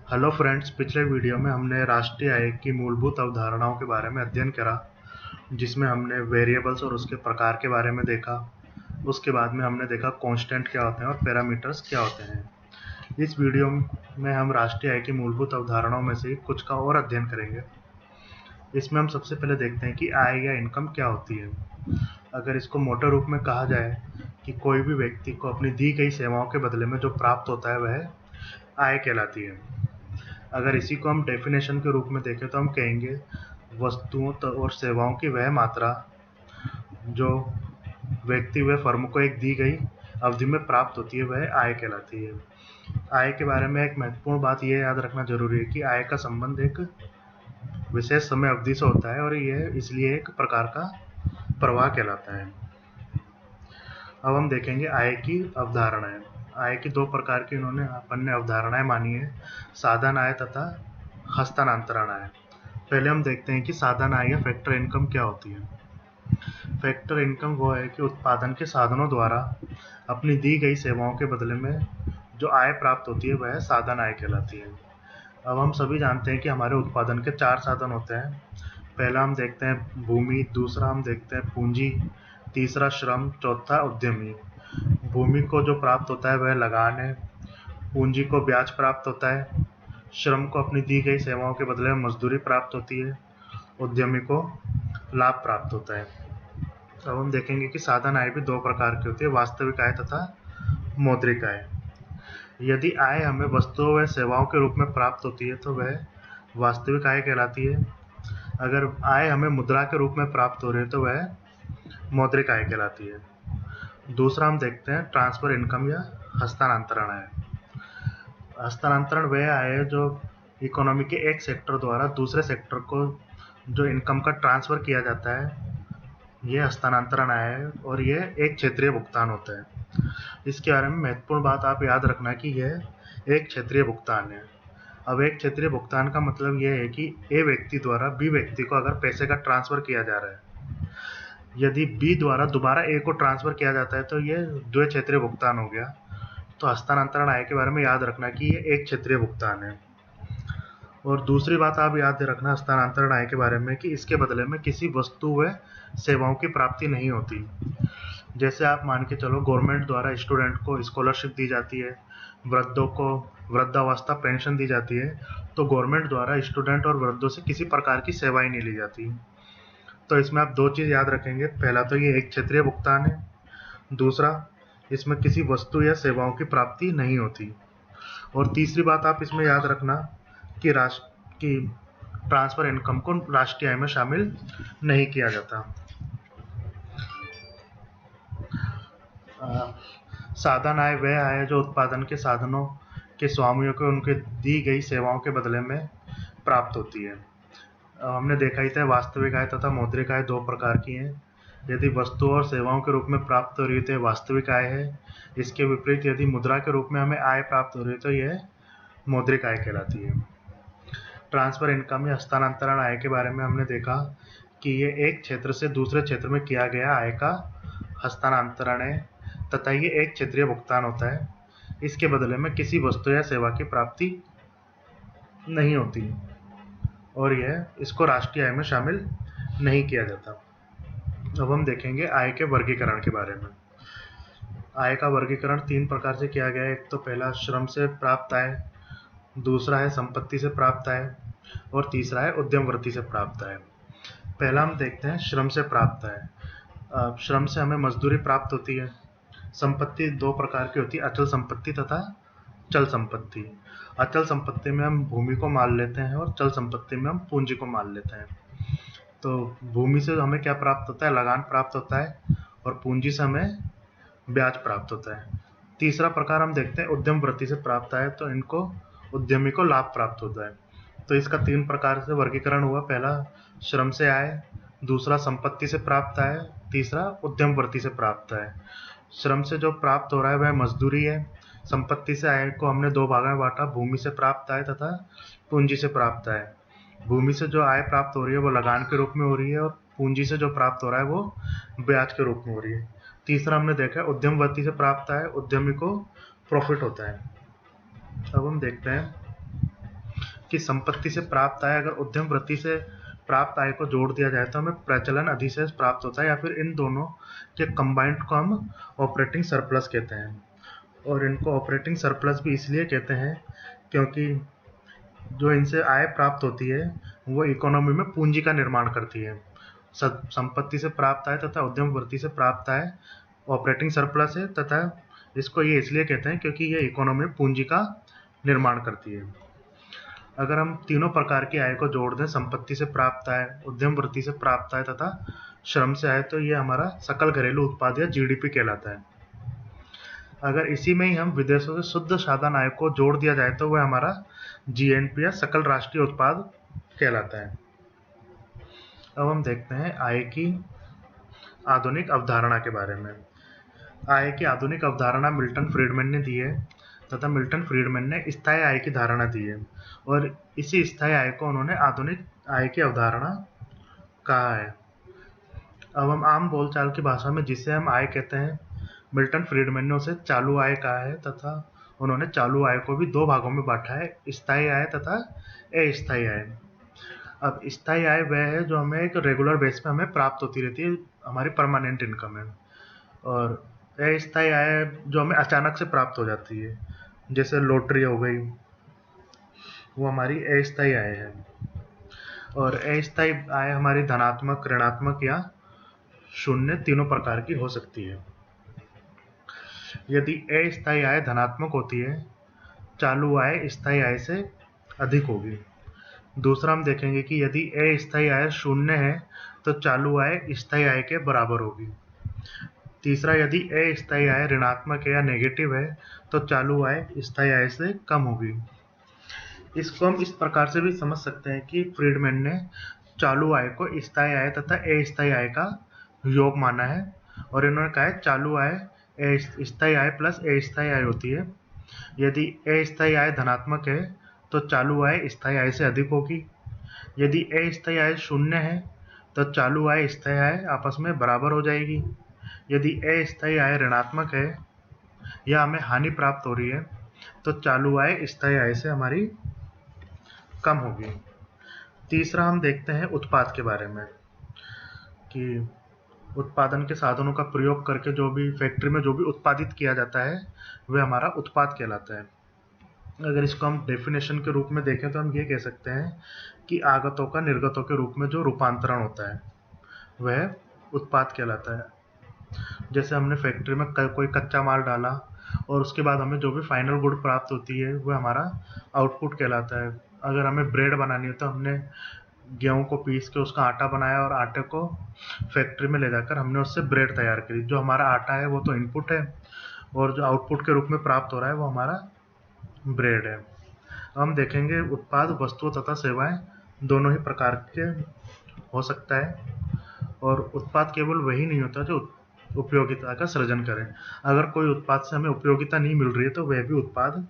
Hello friends, पिछले video में हमने राष्ट्रीय आय की मूलभूत अवधारणाओं के बारे में अध्ययन करा, जिसमें हमने वेरिएबल्स और उसके प्रकार के बारे में देखा। उसके बाद में हमने देखा कांस्टेंट क्या होते हैं और पैरामीटर्स क्या होते हैं। इस वीडियो में हम राष्ट्रीय आय की मूलभूत अवधारणाओं में से कुछ का और अध्ययन करेंगे। इसमें हम सबसे पहले देखते हैं कि आय या इनकम क्या होती है। अगर इसको मोटे रूप में कहा जाए कि कोई भी व्यक्ति को अपनी दी गई सेवाओं के बदले में जो प्राप्त होता है वह आय कहलाती है। अगर इसी को हम डेफिनेशन के रूप में देखें तो हम कहेंगे वस्तुओं और सेवाओं की वह मात्रा जो व्यक्ति व फर्म को एक दी गई अवधि में प्राप्त होती है वह आय कहलाती है। आय के बारे में एक महत्वपूर्ण बात यह याद रखना जरूरी है कि आय का संबंध एक विशेष समय अवधि से होता है और यह इसलिए एक प्रकार का प्रवाह कहलाता है। अब हम देखेंगे आय की अवधारणाएं। आय की दो प्रकार की इन्होंने अपन ने अवधारणाएं मानी है, साधन आय तथा हस्तांतरण आय। पहले हम देखते हैं कि साधन आय या फैक्टर इनकम क्या होती है। फैक्टर इनकम वो है कि उत्पादन के साधनों द्वारा अपनी दी गई सेवाओं के बदले में जो आय प्राप्त होती है वह साधन आय कहलाती है। अब हम सभी जानते हैं कि हमारे उत्पादन के चार साधन होते हैं। पहला हम देखते हैं भूमि, दूसरा हम देखते हैं पूंजी, तीसरा श्रम, चौथा उद्यमी। भूमि को जो प्राप्त होता है वह लगान है, पूंजी को ब्याज प्राप्त होता है, श्रम को अपनी दी गई सेवाओं के बदले में मजदूरी प्राप्त होती है, उद्यमी को लाभ प्राप्त होता है। अब हम देखेंगे कि साधन आय भी दो प्रकार की होती है, वास्तविक आय तथा मौद्रिक आय। यदि आय हमें वस्तुओं व सेवाओं के रूप में प्राप्त होती है तो वह वास्तविक आय कहलाती है। अगर आय हमें मुद्रा के रूप में प्राप्त हो रही है तो वह मौद्रिक आय कहलाती है। दूसरा हम देखते हैं ट्रांसफर इनकम या हस्तांतरण आय। हस्तांतरण वह आय है जो इकोनॉमी के एक सेक्टर द्वारा दूसरे सेक्टर को जो इनकम का ट्रांसफर किया जाता है, यह हस्तांतरण आय है और यह एक क्षेत्रीय भुगतान होता है। इसके बारे में महत्वपूर्ण बात आप याद रखना कि यह एक क्षेत्रीय भुगतान है। अब एक क्षेत्रीय भुगतान का मतलब यह है कि ए व्यक्ति द्वारा बी व्यक्ति को अगर पैसे का ट्रांसफर किया जा रहा है, यदि बी द्वारा दोबारा ए को ट्रांसफर किया जाता है तो यह द्वि क्षेत्रीय भुगतान हो गया। तो हस्तांतरण आय के बारे में याद रखना कि यह एक क्षेत्रीय भुगतान है। और दूसरी बात आप याद रखना हस्तांतरण आय के बारे में कि इसके बदले में किसी वस्तु व सेवाओं की प्राप्ति नहीं होती। जैसे आप मान के चलो गवर्नमेंट द्वारा स्टूडेंट को स्कॉलरशिप दी जाती है, वृद्धों को वृद्धावस्था पेंशन दी जाती है, तो गवर्नमेंट द्वारा स्टूडेंट और वृद्धों से किसी प्रकार की सेवाएं नहीं ली जाती। तो इसमें आप दो चीज़ याद रखेंगे, पहला तो ये एक क्षेत्रीय भुगतान है, दूसरा इसमें किसी वस्तु या सेवाओं की प्राप्ति नहीं होती। और तीसरी बात आप इसमें याद रखना कि ट्रांसफर इनकम को राष्ट्रीय आय में शामिल नहीं किया जाता। साधन आय वह आय जो उत्पादन के साधनों के स्वामियों को उनके दी गई सेवाओं के बदले में प्राप्त होती है। हमने देखा ही था वास्तविक आय तथा मौद्रिक आय दो प्रकार की हैं। यदि वस्तुओं और सेवाओं के रूप में प्राप्त हो रही है तो वास्तविक आय है। इसके विपरीत यदि मुद्रा के रूप में हमें आय प्राप्त हो रही है तो यह मौद्रिक आय कहलाती है। ट्रांसफर इनकम या हस्तांतरण आय के बारे में हमने देखा कि ये एक क्षेत्र से दूसरे क्षेत्र में किया गया आय का हस्तांतरण है तथा ये एक क्षेत्रीय भुगतान होता है। इसके बदले में किसी वस्तु या सेवा की प्राप्ति नहीं होती और यह इसको राष्ट्रीय आय में शामिल नहीं किया जाता। अब हम देखेंगे आय के वर्गीकरण के बारे में। आय का वर्गीकरण तीन प्रकार से किया गया है। एक तो पहला श्रम से प्राप्त आय, दूसरा है संपत्ति से प्राप्त आय और तीसरा है उद्यम वृत्ति से प्राप्त आय। पहला हम देखते हैं श्रम से प्राप्त आय। श्रम से हमें मजदूरी प्राप्त होती है। संपत्ति दो प्रकार की होती है, अचल संपत्ति तथा चल संपत्ति। अचल संपत्ति में हम भूमि को मान लेते हैं और चल संपत्ति में हम पूंजी को मान लेते हैं। तो भूमि से हमें क्या प्राप्त होता है, लगान प्राप्त होता है और पूंजी से हमें ब्याज प्राप्त होता है। तीसरा प्रकार हम देखते हैं उद्यम वृत्ति से प्राप्त आय, तो इनको उद्यमी को लाभ प्राप्त होता है। तो इसका तीन प्रकार से वर्गीकरण हुआ, पहला श्रम से आय, दूसरा संपत्ति से प्राप्त आय, तीसरा उद्यम वृत्ति से प्राप्त आय। श्रम से जो प्राप्त हो रहा है वह मजदूरी है। संपत्ति से आय को हमने दो भागों में बांटा, भूमि से प्राप्त आय तथा पूंजी से प्राप्त आय। भूमि से जो आय प्राप्त हो रही है वो लगान के रूप में हो रही है और पूंजी से जो प्राप्त हो रहा है वो ब्याज के रूप में हो रही है। तीसरा हमने देखा है उद्यम वृत्ति से प्राप्त आय, उद्यमी को प्रॉफिट होता है। अब हम देखते हैं कि संपत्ति से प्राप्त आय अगर उद्यम वृत्ति से प्राप्त आय को जोड़ दिया जाए तो हमें प्रचलन अधिशेष प्राप्त होता है, या फिर इन दोनों के कंबाइंड को हम ऑपरेटिंग सरप्लस कहते हैं। और इनको ऑपरेटिंग सरप्लस भी इसलिए कहते हैं क्योंकि जो इनसे आय प्राप्त होती है वो इकोनॉमी में पूंजी का निर्माण करती है। संपत्ति से प्राप्त आय तथा उद्यम वृत्ति से प्राप्त आय ऑपरेटिंग सरप्लस है, तथा इसको ये इसलिए कहते हैं क्योंकि ये इकोनॉमी में पूंजी का निर्माण करती है। अगर हम तीनों प्रकार की आय को जोड़ दें, संपत्ति से प्राप्त आय, उद्यम वृत्ति से प्राप्त आय तथा श्रम से आय, तो ये हमारा सकल घरेलू उत्पाद या जीडीपी कहलाता है। अगर इसी में ही हम विदेशों से शुद्ध साधन आय को जोड़ दिया जाए तो वह हमारा जीएनपी या सकल राष्ट्रीय उत्पाद कहलाता है। अब हम देखते हैं आय की आधुनिक अवधारणा के बारे में। आय की आधुनिक अवधारणा मिल्टन फ्रीडमैन ने दी है, तथा मिल्टन फ्रीडमैन ने स्थायी आय की धारणा दी है, और इसी स्थायी आय को उन्होंने आधुनिक आय की अवधारणा कहा है। अब हम आम बोलचाल की भाषा में जिसे हम आय कहते हैं, मिल्टन फ्रीडमैन ने उसे चालू आय कहा है, तथा उन्होंने चालू आय को भी दो भागों में बांटा है, स्थायी आय तथा अस्थायी आय। अब स्थायी आय वह है जो हमें एक रेगुलर बेस पे हमें प्राप्त होती रहती है, हमारी परमानेंट इनकम है, और अस्थायी आय जो हमें अचानक से प्राप्त हो जाती है, जैसे लॉटरी हो गई, वो हमारी अस्थायी आय है। और अस्थायी आय हमारी धनात्मक, ऋणात्मक या शून्य तीनों प्रकार की हो सकती है। यदि अस्थायी आय धनात्मक होती है, चालू आय स्थायी आय से अधिक होगी। दूसरा हम देखेंगे कि यदि अस्थायी आय शून्य है तो चालू आय स्थायी आय के बराबर होगी। तीसरा, यदि अस्थायी आय ऋणात्मक है या नेगेटिव है तो चालू आय स्थायी आय से कम होगी। इसको हम इस प्रकार से भी समझ सकते हैं कि फ्रीडमैन ने चालू आय को स्थायी आय तथा अस्थायी आय का योग माना है, और इन्होंने कहा है चालू आय स्थायी आय प्लस अस्थायी आय होती है। यदि अस्थायी आय धनात्मक है तो चालू आय स्थायी आय से अधिक होगी। यदि अस्थायी आय शून्य है तो चालू आय स्थायी आय आपस में बराबर हो जाएगी। यदि अस्थायी आय ऋणात्मक है या हमें हानि प्राप्त हो रही है तो चालू आय स्थायी आय से हमारी कम होगी। तीसरा हम देखते हैं उत्पाद के बारे में, कि उत्पादन के साधनों का प्रयोग करके जो भी फैक्ट्री में जो भी उत्पादित किया जाता है वह हमारा उत्पाद कहलाता है। अगर इसको हम डेफिनेशन के रूप में देखें तो हम ये कह सकते हैं कि आगतों का निर्गतों के रूप में जो रूपांतरण होता है वह उत्पाद कहलाता है। जैसे हमने फैक्ट्री में कोई कच्चा माल डाला और उसके बाद हमें जो भी फाइनल गुड प्राप्त होती है वह हमारा आउटपुट कहलाता है। अगर हमें ब्रेड बनानी है तो हमने गेहूं को पीस के उसका आटा बनाया और आटे को फैक्ट्री में ले जाकर हमने उससे ब्रेड तैयार करी। जो हमारा आटा है वो तो इनपुट है, और जो आउटपुट के रूप में प्राप्त हो रहा है वो हमारा ब्रेड है। हम देखेंगे उत्पाद वस्तुओं तथा सेवाएं दोनों ही प्रकार के हो सकता है, और उत्पाद केवल वही नहीं होता जो उपयोगिता का सृजन करें। अगर कोई उत्पाद से हमें उपयोगिता नहीं मिल रही है तो वह भी उत्पाद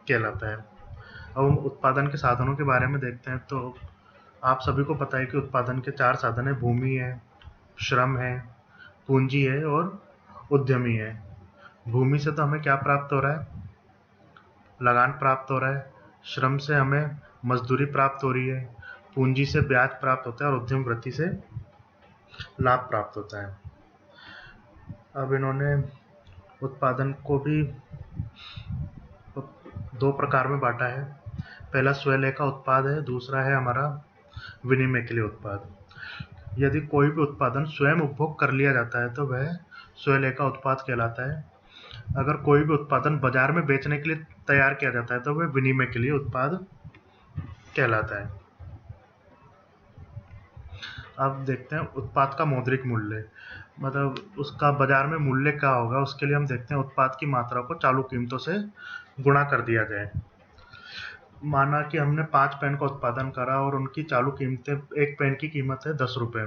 कहलाता है। अब हम उत्पादन के साधनों के बारे में देखते हैं, तो आप सभी को पता है कि उत्पादन के 4 साधन है, भूमि है, श्रम है, पूंजी है और उद्यमी है। भूमि से तो हमें क्या प्राप्त हो रहा है, लगान प्राप्त हो रहा है। श्रम से हमें मजदूरी प्राप्त हो रही है। पूंजी से ब्याज प्राप्त होता है, और उद्यम वृत्ति से लाभ प्राप्त होता है। अब इन्होंने उत्पादन को भी 2 प्रकार में बांटा है। पहला स्वलेखा उत्पाद है, दूसरा है हमारा विनिमय के लिए उत्पाद। यदि कोई भी उत्पादन स्वयं उपभोग कर लिया जाता है तो वह स्वलेखा उत्पाद कहलाता है। अगर कोई भी उत्पादन बाजार में बेचने के लिए तैयार किया जाता है तो वह विनिमय के लिए उत्पाद कहलाता है। अब देखते हैं उत्पाद का मौद्रिक मूल्य, मतलब उसका बाजार में मूल्य क्या होगा। उसके लिए हम देखते हैं उत्पाद की मात्रा को चालू कीमतों से गुणा कर दिया जाए। माना कि हमने 5 पेन का उत्पादन करा और उनकी चालू कीमतें, एक पेन की कीमत है 10 रुपये,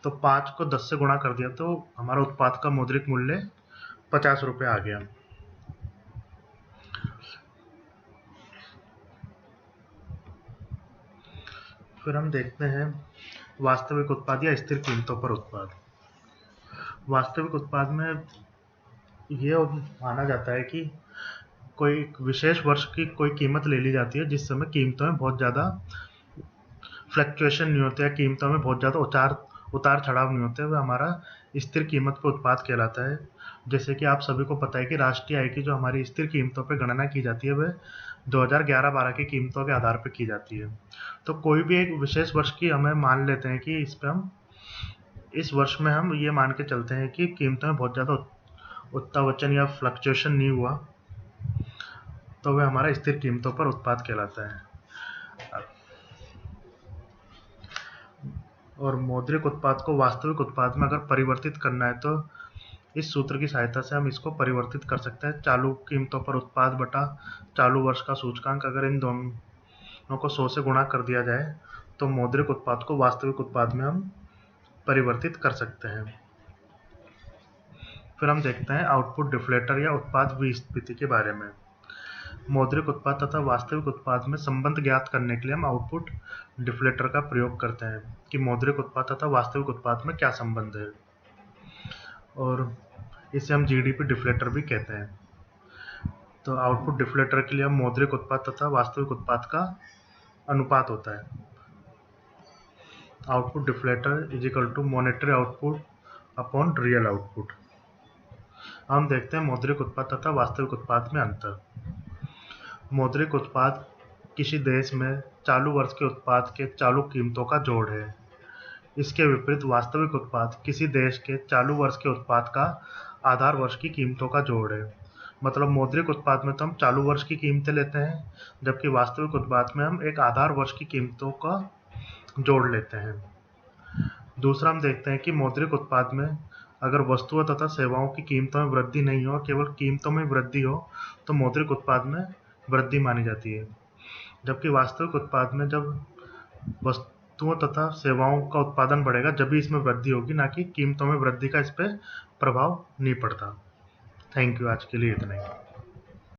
तो 5 को 10 से गुणा कर दिया तो हमारा उत्पाद का मौद्रिक मूल्य 50 रुपये आ गया। फिर हम देखते हैं वास्तविक उत्पाद या स्थिर कीमतों पर उत्पाद। वास्तविक उत्पाद में यह माना जाता है कि कोई विशेष वर्ष की कोई कीमत ले ली जाती है जिस समय कीमतों में बहुत ज़्यादा फ्लक्चुएशन नहीं होते, या कीमतों में बहुत ज़्यादा उतार चढ़ाव नहीं होते, वह हमारा स्थिर कीमत पे उत्पाद कहलाता है। जैसे कि आप सभी को पता है कि राष्ट्रीय आय की जो हमारी स्थिर कीमतों पे गणना की जाती है वह 2011-12 की कीमतों के आधार पर की जाती है। तो कोई भी एक विशेष वर्ष की हमें मान लेते हैं कि इस वर्ष में हम ये मान के चलते हैं कि कीमतों में बहुत ज़्यादा उत्तावचन या फ्लक्चुएशन नहीं हुआ, तो वह हमारा स्थिर कीमतों पर उत्पाद कहलाता है। और मौद्रिक उत्पाद को वास्तविक उत्पाद में अगर परिवर्तित करना है तो इस सूत्र की सहायता से हम इसको परिवर्तित कर सकते हैं। चालू कीमतों पर उत्पाद बटा चालू वर्ष का सूचकांक, अगर इन दोनों को 100 से गुणा कर दिया जाए तो मौद्रिक उत्पाद को वास्तविक उत्पाद में हम परिवर्तित कर सकते हैं। फिर हम देखते हैं आउटपुट डिफ्लेटर या उत्पाद विस्फीति के बारे में। मौद्रिक उत्पाद तथा वास्तविक उत्पाद में संबंध ज्ञात करने के लिए हम आउटपुट डिफ्लेटर का प्रयोग करते हैं कि मौद्रिक उत्पाद तथा वास्तविक उत्पाद में क्या संबंध है, और इसे हम जीडीपी डिफ्लेटर भी कहते हैं। तो आउटपुट डिफ्लेटर के लिए हम मौद्रिक उत्पाद तथा वास्तविक उत्पाद का अनुपात होता है। Output deflator is equal to monetary output upon real output. हम देखते हैं मौद्रिक उत्पाद तथा वास्तविक उत्पाद में अंतर। मौद्रिक उत्पाद किसी देश में चालू वर्ष के उत्पाद के चालू कीमतों का जोड़ है। इसके विपरीत वास्तविक उत्पाद किसी देश के चालू वर्ष के उत्पाद का आधार वर्ष की कीमतों का जोड़ है। मतलब मौद्रिक उत्पाद में तो हम चालू वर्ष की कीमतें लेते हैं, जबकि वास्तविक उत्पाद में हम एक आधार वर्ष की कीमतों का जोड़ लेते हैं। दूसरा हम देखते हैं कि मौद्रिक उत्पाद में अगर वस्तुओं तथा सेवाओं की कीमतों में वृद्धि नहीं हो, केवल कीमतों में वृद्धि हो, तो मौद्रिक उत्पाद में वृद्धि मानी जाती है। जबकि वास्तविक उत्पाद में जब वस्तुओं तथा सेवाओं का उत्पादन बढ़ेगा जब भी इसमें वृद्धि होगी, ना कि कीमतों में वृद्धि का इस पर प्रभाव नहीं पड़ता। थैंक यू, आज के लिए इतना ही।